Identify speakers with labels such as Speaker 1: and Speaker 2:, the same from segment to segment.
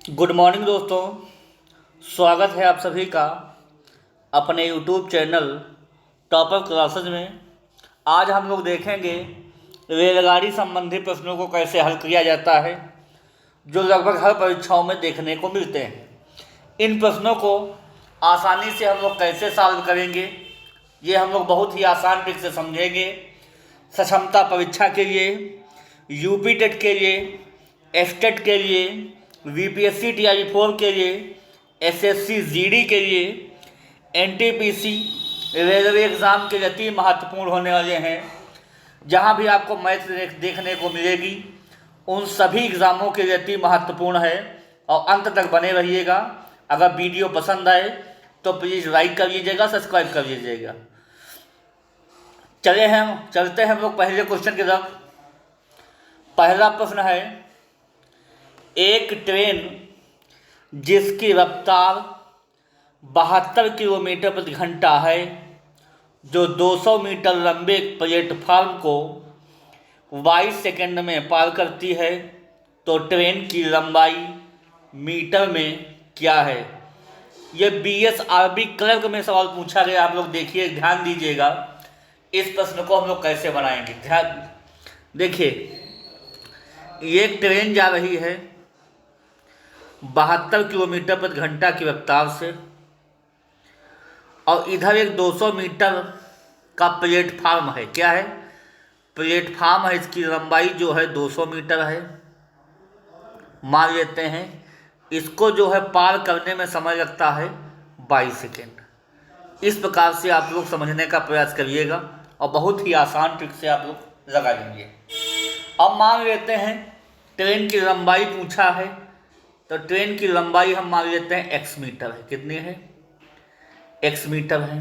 Speaker 1: Good morning दोस्तों। स्वागत है आप सभी का अपने यूट्यूब चैनल टॉपर क्लासेज में। आज हम लोग देखेंगे रेलगाड़ी संबंधी प्रश्नों को कैसे हल किया जाता है, जो लगभग हर परीक्षाओं में देखने को मिलते हैं। इन प्रश्नों को आसानी से हम लोग कैसे सॉल्व करेंगे, ये हम लोग बहुत ही आसान ट्रिक से समझेंगे। सक्षमता परीक्षा के लिए, यूपी टेट के लिए, एस्टेट के लिए, वीपीएससी टीआई4 के लिए, एसएससी जीडी के लिए, एनटीपीसी रेलवे एग्ज़ाम के लिए अति महत्वपूर्ण होने वाले हैं। जहां भी आपको मैथ देखने को मिलेगी, उन सभी एग्ज़ामों के लिए अति महत्वपूर्ण है और अंत तक बने रहिएगा। अगर वीडियो पसंद आए तो प्लीज़ लाइक कर लीजिएगा, सब्सक्राइब कर लीजिएगा। चलते हैं हम लोग पहले क्वेश्चन की तरफ। पहला प्रश्न है, एक ट्रेन जिसकी रफ्तार 72 किलोमीटर प्रति घंटा है, जो 200 मीटर लंबे प्लेटफार्म को 22 सेकंड में पार करती है, तो ट्रेन की लंबाई मीटर में क्या है? ये बीएसआरबी क्लर्क में सवाल पूछा गया। आप लोग देखिए, ध्यान दीजिएगा। इस प्रश्न को हम लोग कैसे बनाएंगे, ध्यान देखिए। ये ट्रेन जा रही है 72 किलोमीटर प्रति घंटा की रफ्तार से, और इधर एक 200 मीटर का प्लेटफार्म है। क्या है? प्लेटफार्म है। इसकी लंबाई जो है 200 मीटर है, मान लेते हैं। इसको जो है पार करने में समय लगता है 22 सेकेंड। इस प्रकार से आप लोग समझने का प्रयास करिएगा और बहुत ही आसान ट्रिक से आप लोग लगा लेंगे। अब मान लेते हैं ट्रेन की लंबाई पूछा है, तो ट्रेन की लंबाई हम मान लेते हैं x मीटर है। कितनी है? x मीटर है।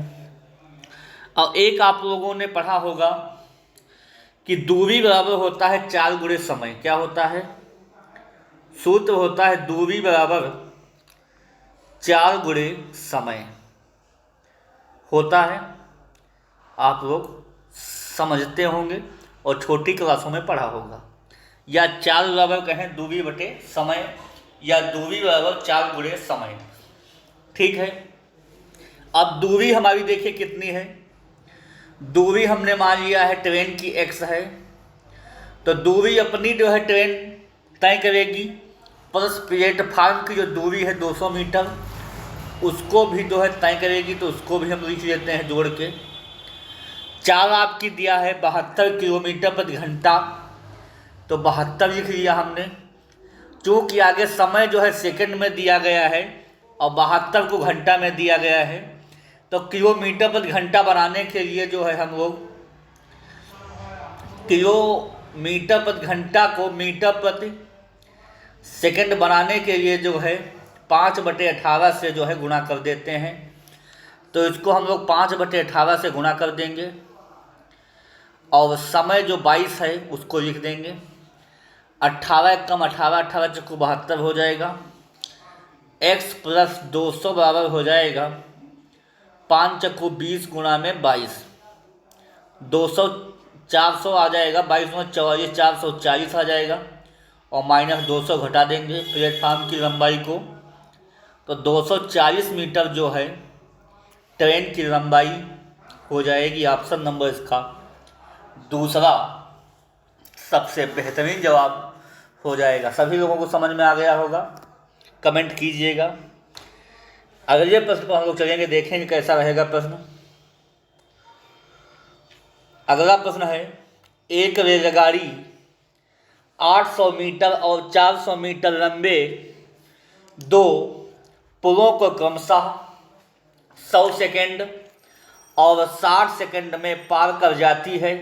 Speaker 1: और एक आप लोगों ने पढ़ा होगा कि दूरी बराबर होता है 4 गुणे समय। क्या होता है? सूत्र होता है दूरी बराबर 4 गुणे समय होता है। आप लोग समझते होंगे और छोटी क्लासों में पढ़ा होगा। या 4 बराबर कहें दूरी बटे समय, या दूरी बराबर 4 गुणे समय। ठीक है। अब दूरी हमारी देखिए कितनी है। दूरी हमने मान लिया है ट्रेन की x है, तो दूरी अपनी जो है ट्रेन तय करेगी, प्लस प्लेटफार्म की जो दूरी है 200 मीटर, उसको भी जो है तय करेगी। तो उसको भी हम लिख लेते हैं जोड़ के। 4 आपकी दिया है 72 किलोमीटर प्रति घंटा, तो 72 लिख लिया हमने। चूँकि आगे समय जो है सेकंड में दिया गया है और 72 को घंटा में दिया गया है, तो किलोमीटर प्रति घंटा बनाने के लिए जो है हम लोग किलोमीटर प्रति घंटा को मीटर प्रति सेकंड बनाने के लिए जो है 5/18 से जो है गुणा कर देते हैं। तो इसको हम लोग 5/18 से गुणा कर देंगे और समय जो 22 है उसको लिख देंगे। 18 कम 18, 18 चक्कू 72 हो जाएगा। x प्लस 200 बराबर हो जाएगा 5 चक्कू 20 गुणा में 22, 200 400 आ जाएगा। 22 में 44, 440 आ जाएगा और माइनस 200 घटा देंगे प्लेटफार्म की लंबाई को, तो 240 मीटर जो है ट्रेन की लंबाई हो जाएगी। ऑप्शन नंबर इसका दूसरा सबसे बेहतरीन जवाब हो जाएगा। सभी लोगों को समझ में आ गया होगा, कमेंट कीजिएगा। अगले प्रश्न पर हम लोग चलेंगे, देखेंगे कैसा रहेगा प्रश्न। अगला प्रश्न है, एक रेलगाड़ी 800 मीटर और 400 मीटर लंबे 2 पुलों को क्रमशः 100 सेकेंड और 60 सेकेंड में पार कर जाती है।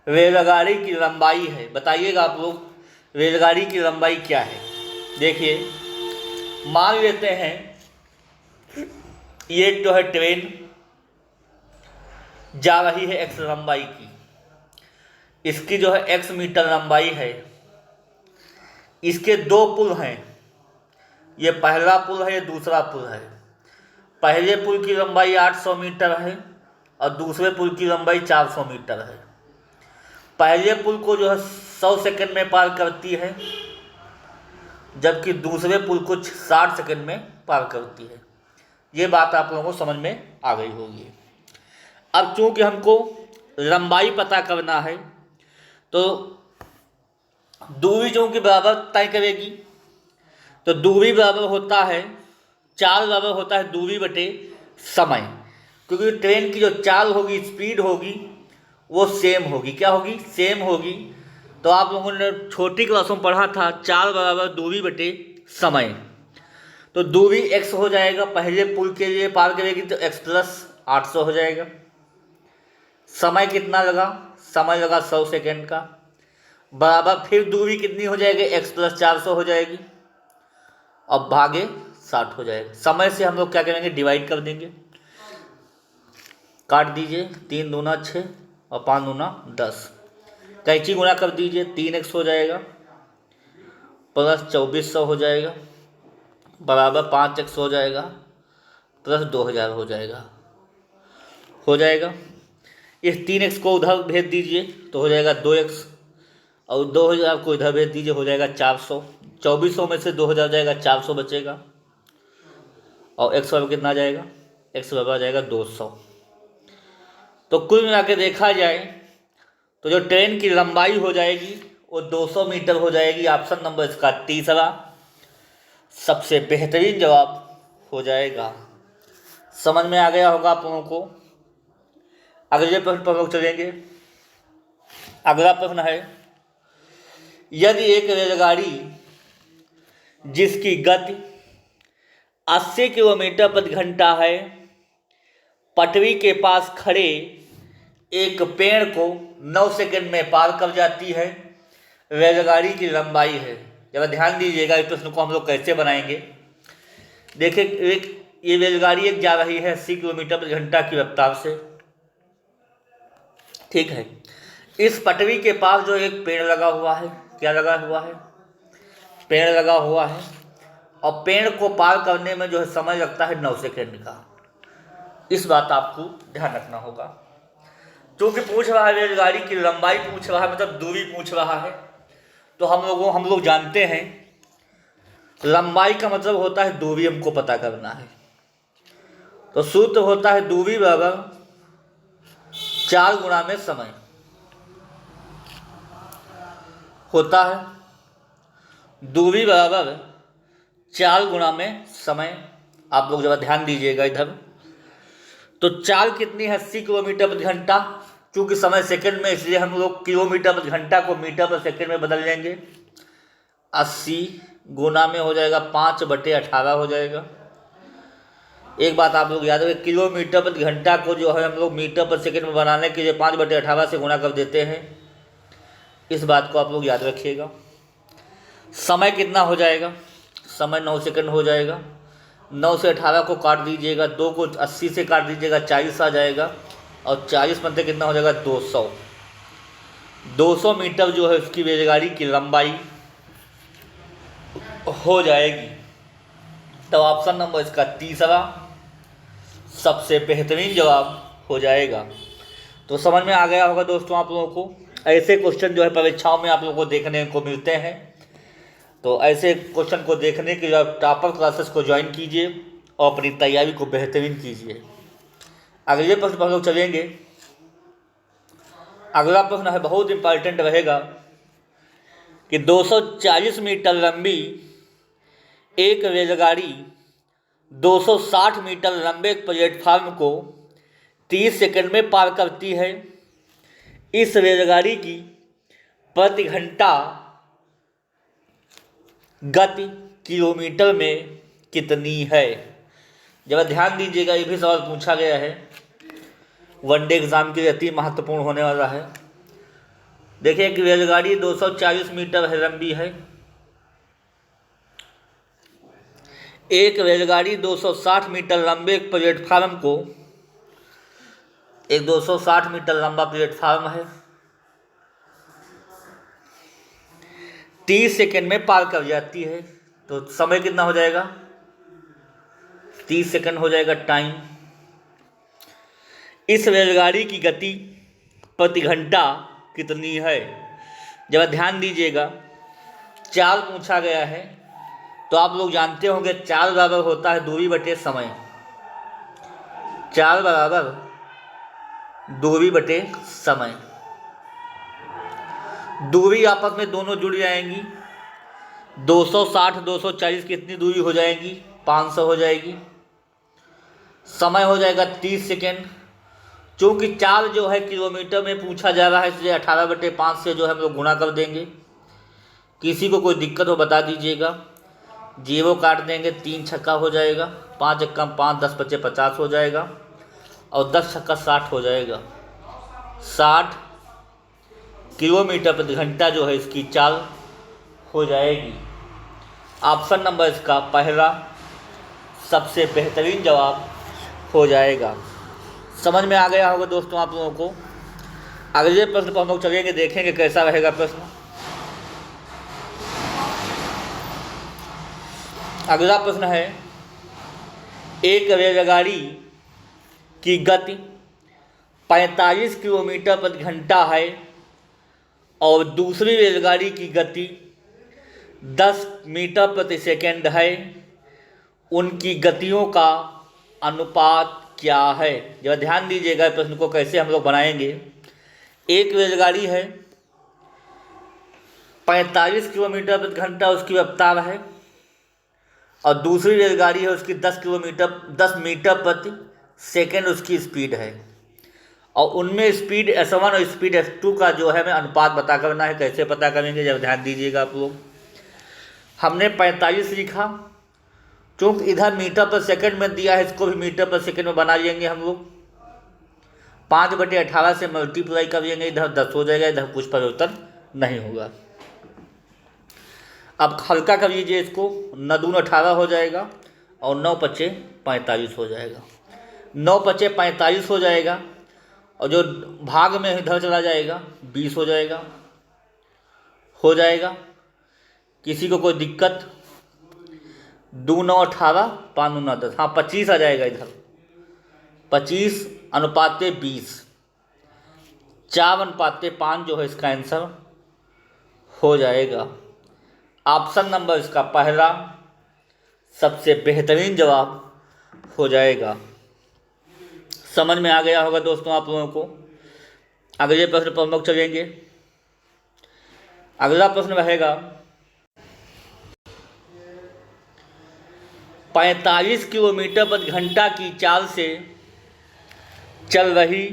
Speaker 1: रेलगाड़ी की लंबाई है, बताइएगा आप लोग रेलगाड़ी की लंबाई क्या है। देखिए, मान लेते हैं ये जो है ट्रेन जा रही है x लंबाई की, इसकी जो है x मीटर लंबाई है। इसके 2 पुल हैं, ये पहला पुल है, ये दूसरा पुल है। पहले पुल की लंबाई 800 मीटर है और दूसरे पुल की लंबाई 400 मीटर है। पहले पुल को जो है 100 सेकंड में पार करती है, जबकि दूसरे पुल को 60 सेकंड में पार करती है। ये बात आप लोगों को समझ में आ गई होगी। अब चूंकि हमको लंबाई पता करना है तो दूरी चूंकि बराबर तय करेगी, तो दूरी बराबर होता है चाल बराबर होता है दूरी बटे समय, क्योंकि ट्रेन की जो चाल होगी, स्पीड होगी, वो सेम होगी। क्या होगी? सेम होगी। तो आप लोगों ने छोटी क्लासों में पढ़ा था चाल बराबर दूरी बटे समय। तो दूरी x हो जाएगा, पहले पुल के लिए पार करेगी तो x प्लस 800 हो जाएगा। समय कितना लगा? समय लगा 100 सेकेंड का, बराबर फिर दूरी कितनी हो जाएगी? x प्लस 400 हो जाएगी, अब भागे 60 हो जाएगा। समय से हम लोग क्या करेंगे? डिवाइड कर देंगे। काट दीजिए, 3 दूना 6 और 5 दूना 10। कैंची गुणा कर दीजिए, 3x हो जाएगा प्लस 2400 हो जाएगा, बराबर 5x हो जाएगा प्लस 2000 हो जाएगा। हो जाएगा। इस 3x को उधर भेज दीजिए तो हो जाएगा 2x, और 2000 को इधर भेज दीजिए हो जाएगा 400। 2400 में से 2000 जाएगा, 400 बचेगा, और x बराबर कितना जाएगा? x बराबर जाएगा 200। तो कुल मिला के देखा जाए तो जो ट्रेन की लंबाई हो जाएगी वो 200 मीटर हो जाएगी। ऑप्शन नंबर इसका तीसरा सबसे बेहतरीन जवाब हो जाएगा। समझ में आ गया होगा आप लोगों को। अगले प्रश्न पर लोग चलेंगे। अगला प्रश्न है, यदि एक रेलगाड़ी जिसकी गति 80 किलोमीटर प्रति घंटा है पटरी के पास खड़े एक पेड़ को 9 सेकंड में पार कर जाती है, रेलगाड़ी की लंबाई है। जरा ध्यान दीजिएगा, इस प्रश्न को हम लोग कैसे बनाएंगे। देखिए, ये रेलगाड़ी एक जा रही है 80 किलोमीटर प्रति घंटा की रफ्तार से, ठीक है। इस पटरी के पास जो एक पेड़ लगा हुआ है, क्या लगा हुआ है? पेड़ लगा हुआ है, और पेड़ को पार करने में जो है समय लगता है 9 सेकंड का। इस बात आपको ध्यान रखना होगा। क्योंकि पूछ रहा है रेलगाड़ी की लंबाई पूछ रहा है, मतलब दूरी पूछ रहा है, तो हम लोग जानते हैं लंबाई का मतलब होता है दूरी हमको पता करना है। तो सूत्र होता है दूरी बराबर 4 गुणा में समय होता है। दूरी बराबर 4 गुणा में समय। आप लोग जरा ध्यान दीजिएगा इधर। तो चाल कितनी है? 80 किलोमीटर प्रति घंटा। चूँकि समय सेकंड में, इसलिए हम लोग किलोमीटर प्रति घंटा को मीटर प्रति सेकंड में बदल लेंगे। 80 गुना में हो जाएगा 5/18 हो जाएगा। एक बात आप लोग याद रखें, किलोमीटर प्रति घंटा को जो है हम लोग मीटर प्रति सेकंड में बनाने के लिए 5/18 से गुणा कर देते हैं। इस बात को आप लोग याद रखिएगा। समय कितना हो जाएगा? समय 9 सेकंड हो जाएगा। 9 से 18 को काट दीजिएगा, 2 को 80 से काट दीजिएगा, 40 आ जाएगा, और 40 में कितना हो जाएगा? 200। 200 मीटर जो है उसकी रेलगाड़ी की लंबाई हो जाएगी। तो ऑप्शन नंबर इसका तीसरा सबसे बेहतरीन जवाब हो जाएगा। तो समझ में आ गया होगा दोस्तों आप लोगों को। ऐसे क्वेश्चन जो है परीक्षाओं में आप लोगों को देखने को मिलते हैं। तो ऐसे क्वेश्चन को देखने के लिए आप टॉपर क्लासेस को ज्वाइन कीजिए और अपनी तैयारी को बेहतरीन कीजिए। अगले प्रश्न पर हम लोग चलेंगे। अगला प्रश्न है, बहुत इंपॉर्टेंट रहेगा कि 240 मीटर लंबी एक रेलगाड़ी 260 मीटर लंबे प्लेटफार्म को 30 सेकंड में पार करती है। इस रेलगाड़ी की प्रति घंटा गति किलोमीटर में कितनी है? जब ध्यान दीजिएगा, ये भी सवाल पूछा गया है, वनडे एग्जाम के लिए अति महत्वपूर्ण होने वाला है। देखिए कि रेलगाड़ी 240 मीटर है लंबी है। एक रेलगाड़ी 260 मीटर लंबे प्लेटफार्म को, एक 260 मीटर लंबा प्लेटफार्म है, 30 सेकंड में पार कर जाती है। तो समय कितना हो जाएगा? 30 सेकंड हो जाएगा टाइम। इस रेलगाड़ी की गति प्रति घंटा कितनी है? जब ध्यान दीजिएगा, चाल पूछा गया है, तो आप लोग जानते होंगे 4 बराबर होता है दूरी बटे समय। 4 बराबर दूरी बटे समय। दूरी आपस में दोनों जुड़ जाएंगी। 260 240 कितनी दूरी हो जाएगी? 500 हो जाएगी। समय हो जाएगा 30 सेकेंड। चूँकि 4 जो है किलोमीटर में पूछा जा रहा है, इसलिए 18/5 से जो है हम लोग गुणा कर देंगे। किसी को कोई दिक्कत हो बता दीजिएगा। 0 काट देंगे, 3 छक्का हो जाएगा, 5 एकम 5, 10 पचे 50 हो जाएगा, और 10 छक्का 60 हो जाएगा। 60 किलोमीटर प्रति घंटा जो है इसकी चाल हो जाएगी। ऑप्शन नंबर इसका पहला सबसे बेहतरीन जवाब हो जाएगा। समझ में आ गया होगा दोस्तों आप लोगों को। अगले प्रश्न पर हम लोग चलेंगे, देखेंगे कैसा रहेगा प्रश्न। अगला प्रश्न है, एक रेलगाड़ी की गति 45 किलोमीटर प्रति घंटा है और दूसरी रेलगाड़ी की गति 10 मीटर प्रति सेकंड है। उनकी गतियों का अनुपात क्या है? जरा ध्यान दीजिएगा प्रश्न को कैसे हम लोग बनाएंगे। एक रेलगाड़ी है, 45 किलोमीटर प्रति घंटा उसकी रफ्तार है, और दूसरी रेलगाड़ी है उसकी 10 मीटर प्रति सेकंड उसकी स्पीड है, और उनमें स्पीड S1 और स्पीड S2 का जो है हमें अनुपात पता करना है। कैसे पता करेंगे जब ध्यान दीजिएगा आप लोग। हमने 45 लिखा, चूँकि इधर मीटर पर सेकंड में दिया है, इसको भी मीटर पर सेकंड में बना लेंगे हम लोग। 5/18 से मल्टीप्लाई कर लेंगे, इधर 10 हो जाएगा, इधर कुछ परिवर्तन नहीं होगा। अब हल्का कर लीजिए इसको, 9 दूनी 18 हो जाएगा और 9 पचे 45 हो जाएगा। 9 पचे 45 हो जाएगा, और जो भाग में इधर चला जाएगा 20 हो जाएगा। हो जाएगा, किसी को कोई दिक्कत? 2 9 18, 5 9 10, हाँ 25 आ जाएगा इधर। 25 अनुपाते 20, 4/5 जो है इसका आंसर हो जाएगा। ऑप्शन नंबर इसका पहला सबसे बेहतरीन जवाब हो जाएगा। समझ में आ गया होगा दोस्तों आप लोगों को। अगले प्रश्न पर हम लोग चलेंगे। अगला प्रश्न रहेगा, 45 किलोमीटर प्रति घंटा की चाल से चल रही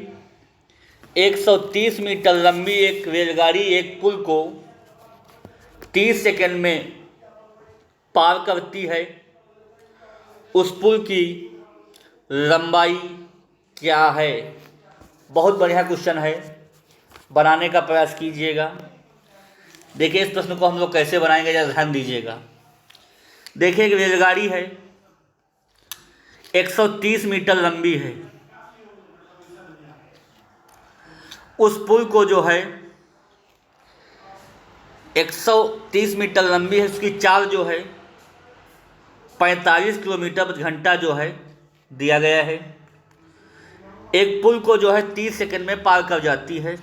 Speaker 1: 130 मीटर लंबी एक रेलगाड़ी एक पुल को 30 सेकंड में पार करती है। उस पुल की लंबाई क्या है? बहुत बढ़िया क्वेश्चन है, बनाने का प्रयास कीजिएगा। देखिए इस प्रश्न को हम लोग कैसे बनाएंगे, जरा ध्यान दीजिएगा। देखिए एक रेलगाड़ी है, 130 मीटर लंबी है। उस पुल को जो है 130 मीटर लंबी है, उसकी चाल जो है 45 किलोमीटर प्रति घंटा जो है दिया गया है। एक पुल को जो है 30 सेकंड में पार कर जाती है।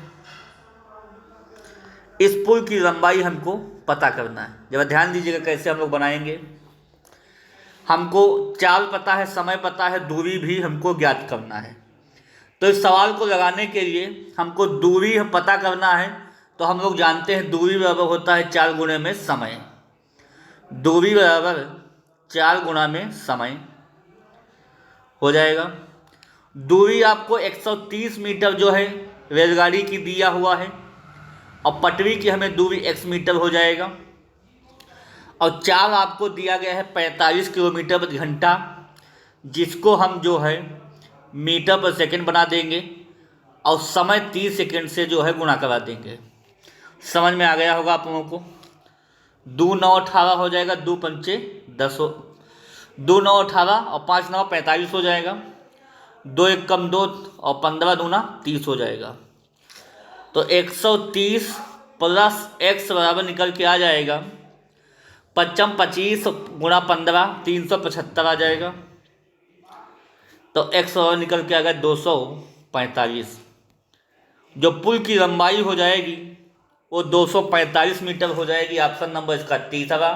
Speaker 1: इस पुल की लंबाई हमको पता करना है। जब ध्यान दीजिएगा कैसे हम लोग बनाएंगे। हमको चाल पता है, समय पता है, दूरी भी हमको ज्ञात करना है। तो इस सवाल को लगाने के लिए हमको दूरी पता करना है। तो हम लोग जानते हैं दूरी बराबर होता है 4 गुणे में समय। दूरी बराबर 4 गुणा में समय हो जाएगा। दूरी आपको 130 मीटर जो है रेलगाड़ी की दिया हुआ है, और पटरी की हमें दूरी x मीटर हो जाएगा, और चाल आपको दिया गया है 45 किलोमीटर प्रति घंटा, जिसको हम जो है मीटर पर सेकंड बना देंगे, और समय 30 सेकंड से जो है गुणा करा देंगे। समझ में आ गया होगा आप लोगों को। 2 9 18 हो जाएगा, 2 पंचे 10 2 9 18 और 5 9 45 हो जाएगा। 2 1 कम 2 और 15 दूना 30 हो जाएगा। तो 130 प्लस x बराबर निकल के आ जाएगा 55 25 गुणा 15 375 आ जाएगा। तो x बराबर निकल के आ गया 245। जो पुल की लंबाई हो जाएगी वो 245 मीटर हो जाएगी। ऑप्शन नंबर इसका तीसरा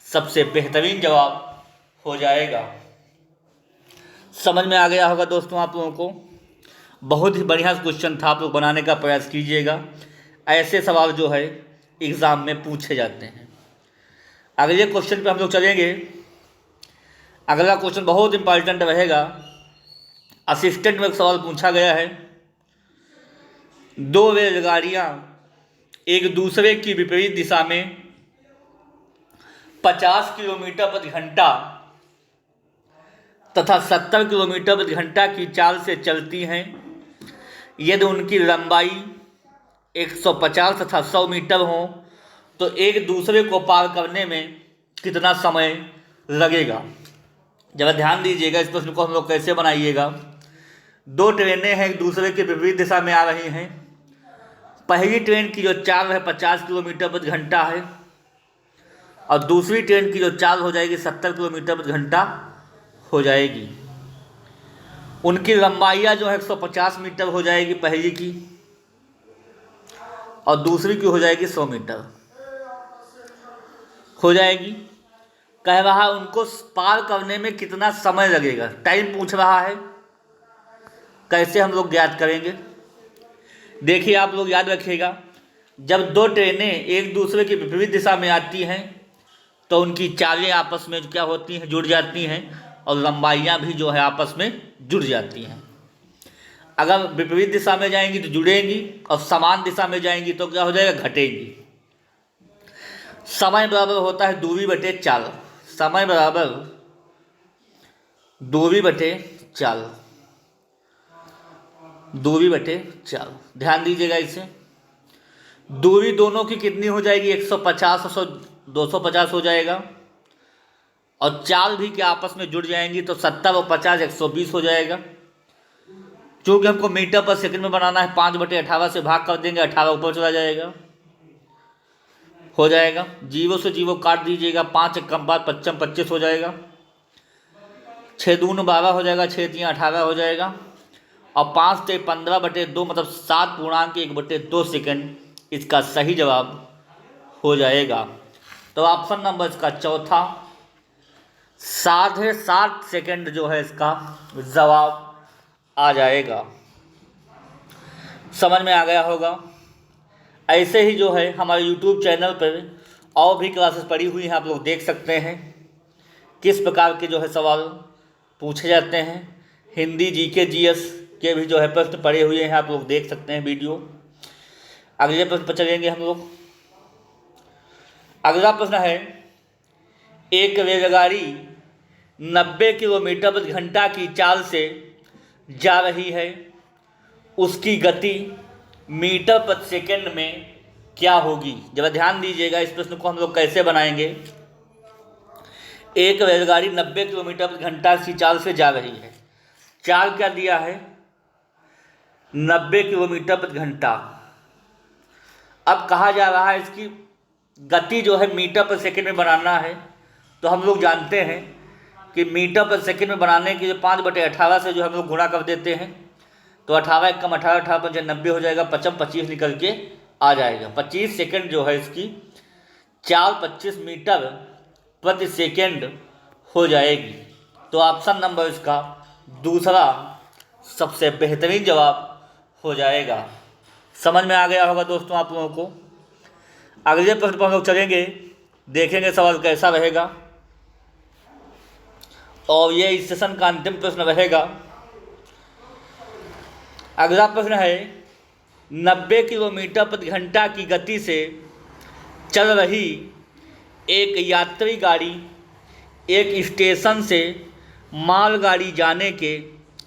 Speaker 1: सबसे बेहतरीन जवाब हो जाएगा। समझ में आ गया होगा दोस्तों आप लोगों को। बहुत ही बढ़िया क्वेश्चन था, आप लोग बनाने का प्रयास कीजिएगा। ऐसे सवाल जो है एग्ज़ाम में पूछे जाते हैं। अगले क्वेश्चन पे हम लोग चलेंगे। अगला क्वेश्चन बहुत इंपॉर्टेंट रहेगा। असिस्टेंट में एक सवाल पूछा गया है, दो रेलगाड़ियाँ एक दूसरे की विपरीत दिशा में 50 किलोमीटर प्रति घंटा तथा 70 किलोमीटर प्रति घंटा की चाल से चलती हैं। यदि उनकी लंबाई 150 तथा 100 मीटर हो तो एक दूसरे को पार करने में कितना समय लगेगा। जरा ध्यान दीजिएगा, इस प्रश्न को हम लोग कैसे बनाइएगा। दो ट्रेनें हैं एक दूसरे के विपरीत दिशा में आ रही हैं। पहली ट्रेन की जो चाल है 50 किलोमीटर प्रति घंटा है और दूसरी ट्रेन की जो चाल हो जाएगी 70 किलोमीटर प्रति घंटा हो जाएगी। उनकी लंबाइयाँ जो है 150 मीटर हो जाएगी पहली की और दूसरी की हो जाएगी 100 मीटर हो जाएगी। कह रहा है उनको पार करने में कितना समय लगेगा, टाइम पूछ रहा है। कैसे हम लोग ज्ञात करेंगे, देखिए आप लोग याद रखिएगा। जब दो ट्रेनें एक दूसरे की विपरीत दिशा में आती हैं तो उनकी चालें आपस में क्या होती हैं, जुड़ जाती हैं और लंबाइयाँ भी जो है आपस में जुड़ जाती हैं। अगर विपरीत दिशा में जाएंगी तो जुड़ेंगी और समान दिशा में जाएंगी तो क्या हो जाएगा, घटेंगी। समय बराबर होता है दूरी बटे चाल। समय बराबर दूरी बटे चाल, दूरी बटे चाल। ध्यान दीजिएगा इसे। दूरी दोनों की कितनी हो जाएगी, 150 और 250 हो जाएगा और चाल भी क्या आपस में जुड़ जाएंगी तो 70 और 50 120 हो जाएगा। चूँकि हमको मीटर पर सेकंड में बनाना है, 5/18 से भाग कर देंगे, 18 ऊपर चला जाएगा, हो जाएगा। जीरो से जीरो काट दीजिएगा, 5 एक कम 5 55 25 हो जाएगा। 6 दूनी 12 हो जाएगा, 6 3 18 हो जाएगा और 5 से 15/2 मतलब 7.1/2 सेकंड इसका सही जवाब हो जाएगा। तो ऑप्शन नंबर इसका चौथा 7.5 सेकंड जो है इसका जवाब आ जाएगा। समझ में आ गया होगा। ऐसे ही जो है हमारे YouTube चैनल पर और भी क्लासेस पड़ी हुई हैं, आप लोग देख सकते हैं किस प्रकार के जो है सवाल पूछे जाते हैं। हिंदी GK GS के भी जो है प्रश्न पड़े हुए हैं, आप लोग देख सकते हैं वीडियो। अगले प्रश्न पर चलेंगे हम लोग। अगला प्रश्न है, एक रेलगाड़ी 90 किलोमीटर प्रति घंटा की चाल से जा रही है, उसकी गति मीटर प्रति सेकंड में क्या होगी। जरा ध्यान दीजिएगा, इस प्रश्न को हम लोग कैसे बनाएंगे। एक रेलगाड़ी 90 किलोमीटर प्रति घंटा की चाल से जा रही है, चाल क्या दिया है, 90 किलोमीटर प्रति घंटा। अब कहा जा रहा है इसकी गति जो है मीटर पर सेकंड में बनाना है, तो हम लोग जानते हैं कि मीटर पर सेकंड में बनाने के लिए 5/18 से जो हम लोग गुणा कर देते हैं तो 18 एक कम 18, 18 5 90 हो जाएगा, 55 25 निकल के आ जाएगा। 25 सेकंड जो है इसकी चाल 25 मीटर प्रति सेकंड हो जाएगी। तो ऑप्शन नंबर इसका दूसरा सबसे बेहतरीन जवाब हो जाएगा। समझ में आ गया होगा दोस्तों आप लोगों को। अगले प्रश्न पर हम लोग चलेंगे, देखेंगे सवाल कैसा रहेगा और ये इस सेशन का अंतिम प्रश्न रहेगा। अगला प्रश्न है, 90 किलोमीटर प्रति घंटा की गति से चल रही एक यात्री गाड़ी एक स्टेशन से मालगाड़ी जाने के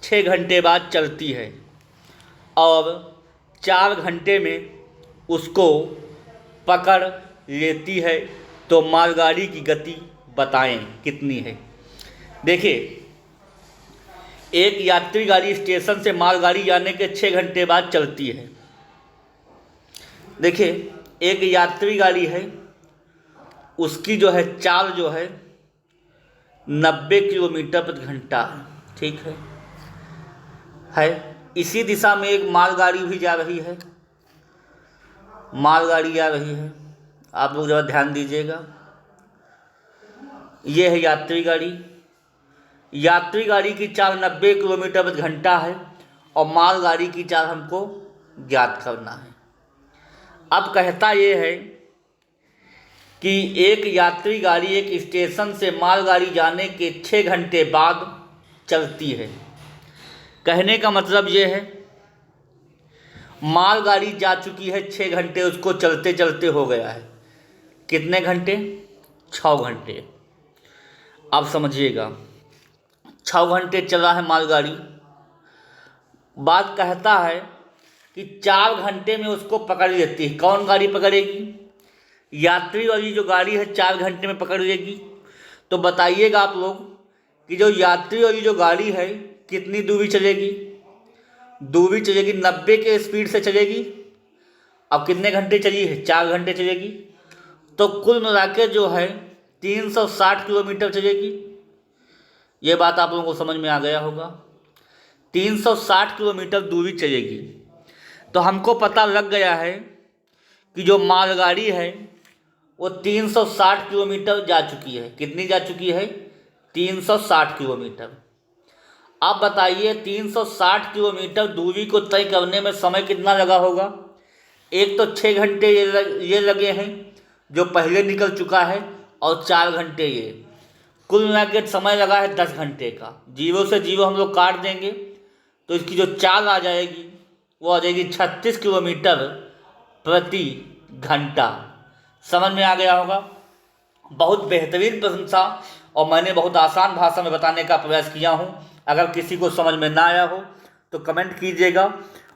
Speaker 1: 6 घंटे बाद चलती है और 4 घंटे में उसको पकड़ लेती है, तो मालगाड़ी की गति बताएं कितनी है। देखिए, एक यात्री गाड़ी स्टेशन से मालगाड़ी जाने के 6 घंटे बाद चलती है। देखिए, एक यात्री गाड़ी है, उसकी जो है चाल जो है 90 किलोमीटर प्रति घंटा है, ठीक है। इसी दिशा में एक मालगाड़ी भी जा रही है, मालगाड़ी जा रही है। आप लोग ज़रा ध्यान दीजिएगा। ये है यात्री गाड़ी। यात्री गाड़ी की चाल 90 किलोमीटर प्रति घंटा है और मालगाड़ी की चाल हमको ज्ञात करना है। अब कहता ये है कि एक यात्री गाड़ी एक स्टेशन से मालगाड़ी जाने के 6 घंटे बाद चलती है। कहने का मतलब ये है मालगाड़ी जा चुकी है 6 घंटे, उसको चलते चलते हो गया है कितने घंटे? 6 घंटे। अब समझिएगा 6 घंटे चला है मालगाड़ी। बात कहता है कि 4 घंटे में उसको पकड़ लेती है। कौन गाड़ी पकड़ेगी? यात्री वाली जो गाड़ी है 4 घंटे में पकड़ लेगी। तो बताइएगा आप लोग कि जो यात्री वाली जो गाड़ी है कितनी दूरी चलेगी? दूरी चलेगी 90 के स्पीड से चलेगी। अब कितने घंटे चली है? 4 घंटे चलेगी। तो कुल मिला के जो है 360 किलोमीटर चलेगी। ये बात आप लोगों को समझ में आ गया होगा। 360 किलोमीटर दूरी चलेगी। तो हमको पता लग गया है कि जो मालगाड़ी है वो 360 किलोमीटर जा चुकी है। कितनी जा चुकी है? 360 किलोमीटर। अब बताइए 360 किलोमीटर दूरी को तय करने में समय कितना लगा होगा? एक तो 6 घंटे ये लगे हैं जो पहले निकल चुका है और 4 घंटे ये, कुल मिला के समय लगा है 10 घंटे का। 0 से 0 हम लोग काट देंगे तो इसकी जो चाल आ जाएगी वो आ जाएगी 36 किलोमीटर प्रति घंटा। समझ में आ गया होगा। बहुत बेहतरीन प्रश्न था और मैंने बहुत आसान भाषा में बताने का प्रयास किया हूँ। अगर किसी को समझ में ना आया हो तो कमेंट कीजिएगा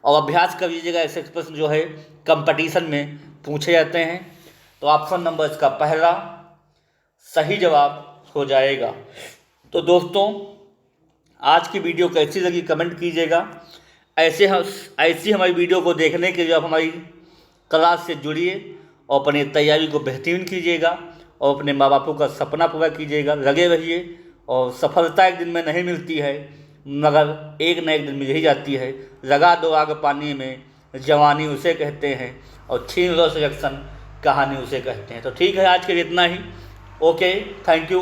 Speaker 1: और अभ्यास कर लीजिएगा। ऐसे प्रश्न जो है कंपटीशन में पूछे जाते हैं। तो ऑप्शन नंबर इसका पहला सही जवाब हो जाएगा। तो दोस्तों आज की वीडियो कैसी लगी कमेंट कीजिएगा। ऐसी हमारी वीडियो को देखने के लिए आप हमारी क्लास से जुड़िए और अपनी तैयारी को बेहतरीन कीजिएगा और अपने माँ बापों का सपना पूरा कीजिएगा। लगे रहिए और सफलता एक दिन में नहीं मिलती है मगर एक न एक दिन मिल ही जाती है। लगा दो आग पानी में, जवानी उसे कहते हैं और छीन लो सिलेक्शन, कहानी उसे कहते हैं। तो ठीक है, आज के लिए इतना ही। Okay, thank you.